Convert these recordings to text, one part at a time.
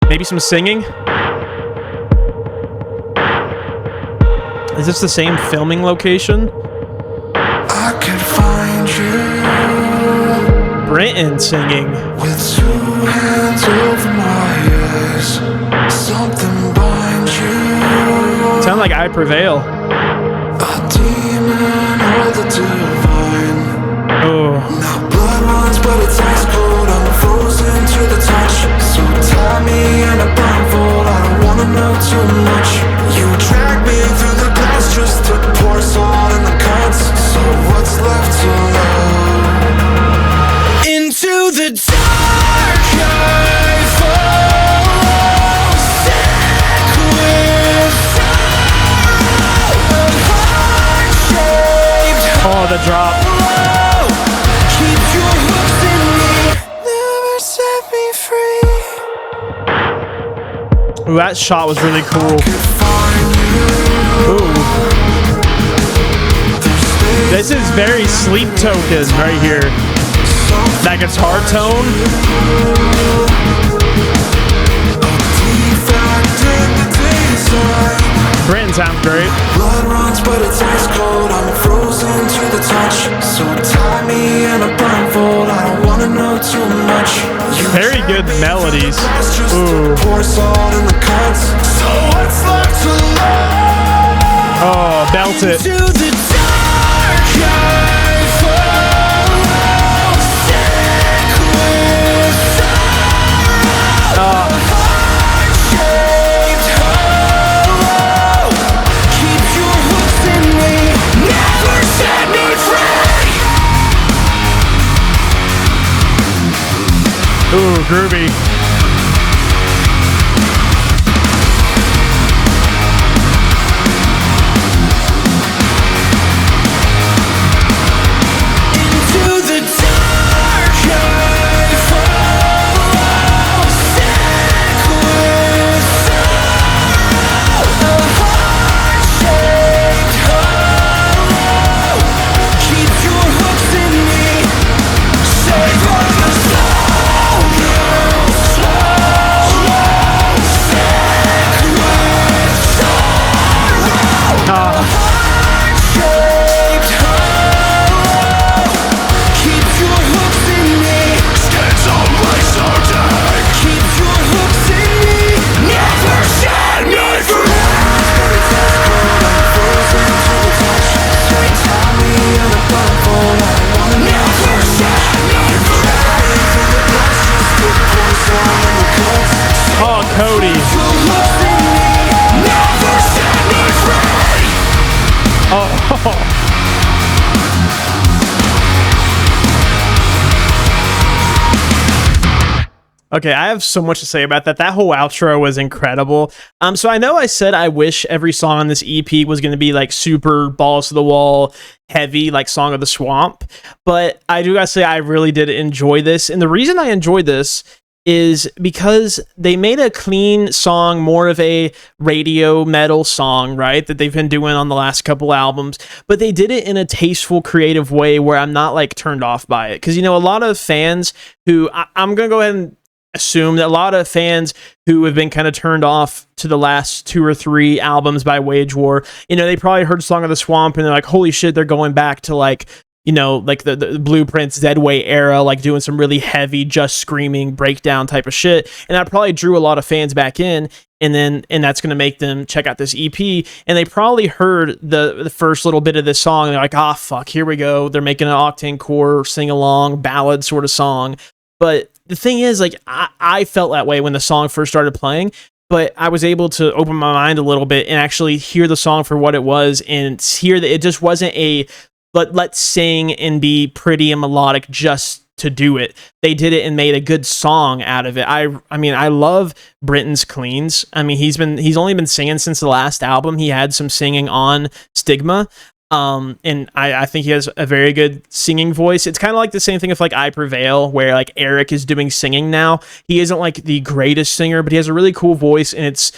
Maybe some singing? Is this the same filming location? I could find you. Brenton singing. With 2 hands over my eyes. Something binds you. Sound like I Prevail. A demon or the divine. Oh. Now blood runs, but it's ice cold. I'm frozen to the touch. So tie me in a blindfold. I don't wanna know too much. You drag me through the glass just to pour salt in the cuts. So what's left to love? Into the dark I fall, sick with sorrow, a heart-shaped Oh, the drop. keep your hooks in me, never set me free. Ooh, that shot was really cool. Could find you. Ooh. This is very Sleep Token right here. That guitar tone. Brenton sounds great. Blood runs, but it's ice cold. I'm frozen to the touch. So tie me in a blindfold. I don't wanna know too much. You Very good melodies. Ooh. pour salt in the cuts. So what's left to love? Oh, belt it. To the dark I fall, sick with sorrow, heart-shaped hollow. Keep your hooks in me, never set me free. Ooh, groovy. Into the dark I fall, sick with sorrow, a heart-shaped hollow. Keep your hooks in me, save all the slow, sick with sorrow, a heart-shaped hollow. Keep your hooks in me. Stands on my zodiac. Keep your hooks in me. Never set me free. But it's as cold. I'm frozen to the touch. So tie me in a blindfold. I don't wanna never set me free. Through the glass, just to pour salt in the cuts. Oh, Cody. Your hooks in me. Never set me free. Oh. Okay, I have so much to say about that. That whole outro was incredible. So I know I said I wish every song on this EP was going to be like super balls to the wall, heavy, like Song of the Swamp. But I do gotta say I really did enjoy this. And the reason I enjoyed this is because they made a clean song, more of a radio metal song, right? That they've been doing on the last couple albums, but they did it in a tasteful, creative way where I'm not like turned off by it. Because, you know, a lot of fans who I'm going to go ahead and assume that a lot of fans who have been kind of turned off to the last 2 or 3 albums by Wage War, you know, they probably heard Song of the Swamp and they're like, holy shit, they're going back to like, you know, like the Blueprints, Deadway era, like doing some really heavy, just screaming breakdown type of shit. And that probably drew a lot of fans back in. And that's going to make them check out this EP. And they probably heard the first little bit of this song. And they're like, fuck, here we go. They're making an Octane Core sing along ballad sort of song. But the thing is, like, I felt that way when the song first started playing, but I was able to open my mind a little bit and actually hear the song for what it was and hear that it just wasn't a let's sing and be pretty and melodic just to do it. They did it and made a good song out of it. I mean, I love Brenton's cleans. I mean, he's only been singing since the last album. He had some singing on Stigma. And I think he has a very good singing voice. It's kind of like the same thing with like I Prevail, where like Eric is doing singing now. He isn't like the greatest singer, but he has a really cool voice, and it's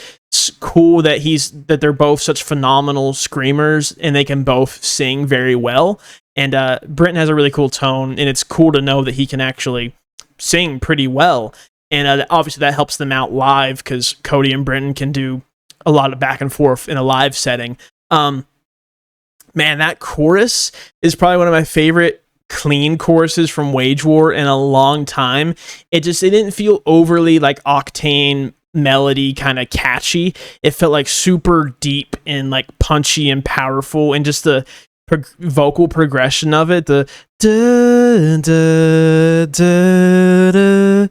cool that they're both such phenomenal screamers and they can both sing very well. And Brenton has a really cool tone, and it's cool to know that he can actually sing pretty well. And obviously that helps them out live because Cody and Brenton can do a lot of back and forth in a live setting. Man, that chorus is probably one of my favorite clean choruses from Wage War in a long time. It didn't feel overly like Octane melody kind of catchy. It felt like super deep and like punchy and powerful, and just the vocal progression of it, the da, da, da,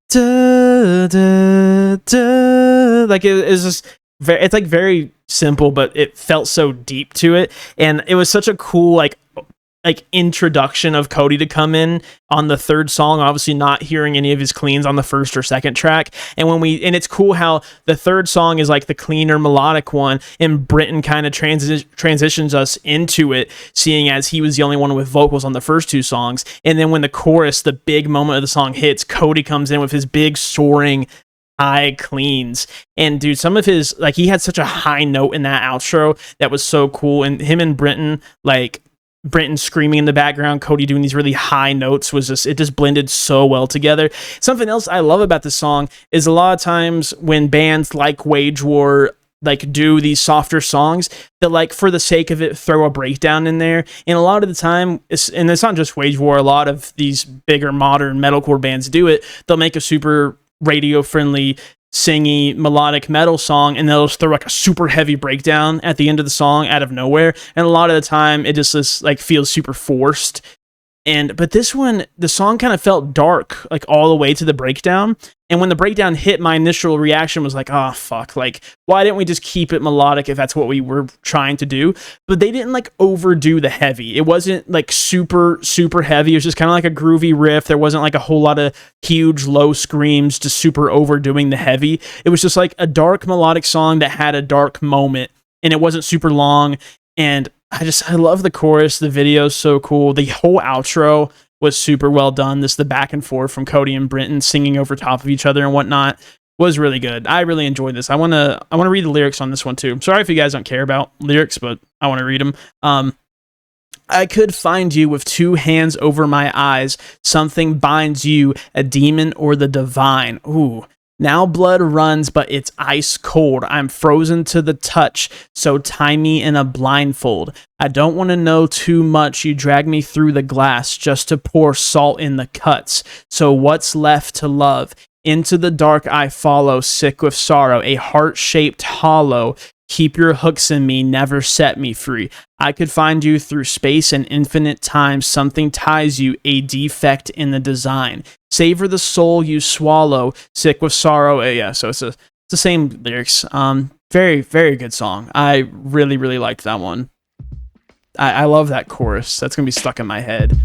da, da, da, like it is just it's like very simple, but it felt so deep to it, and it was such a cool like introduction of Cody to come in on the third song, obviously not hearing any of his cleans on the first or second track. And it's cool how the third song is like the cleaner melodic one, and Brenton kind of transitions us into it, seeing as he was the only one with vocals on the first two songs. And then when the chorus, the big moment of the song hits, Cody comes in with his big soaring high cleans. And dude, some of his, like, he had such a high note in that outro that was so cool. And him and Brenton, like, Brenton screaming in the background, Cody doing these really high notes, it just blended so well together. Something else I love about this song is a lot of times when bands like Wage War like do these softer songs, that like for the sake of it throw a breakdown in there. And a lot of the time, and it's not just Wage War, a lot of these bigger modern metalcore bands do it. They'll make a super radio friendly singy melodic metal song, and they'll just throw like a super heavy breakdown at the end of the song out of nowhere, and a lot of the time it just like feels super forced. But this one, the song kind of felt dark like all the way to the breakdown, and when the breakdown hit, my initial reaction was like, oh fuck, like why didn't we just keep it melodic if that's what we were trying to do? But they didn't like overdo the heavy. It wasn't like super heavy. It was just kind of like a groovy riff. There wasn't like a whole lot of huge low screams just super overdoing the heavy. It was just like a dark melodic song that had a dark moment, and it wasn't super long. And I love the chorus. The video is so cool. The whole outro was super well done. The back and forth from Cody and Brenton singing over top of each other and whatnot was really good. I really enjoyed this. I want to read the lyrics on this one too. Sorry if you guys don't care about lyrics, but I want to read them. I could find you with two hands over my eyes. Something binds you, a demon or the divine. Ooh. Now blood runs, but it's ice cold. I'm frozen to the touch, so tie me in a blindfold. I don't want to know too much. You drag me through the glass just to pour salt in the cuts. So what's left to love? Into the dark I follow, sick with sorrow, a heart-shaped hollow. Keep your hooks in me, never set me free. I could find you through space and infinite time. Something ties you, a defect in the design. Savor the soul you swallow, sick with sorrow. Yeah, so it's the same lyrics. Very, very good song. I really, really liked that one. I love that chorus. That's going to be stuck in my head.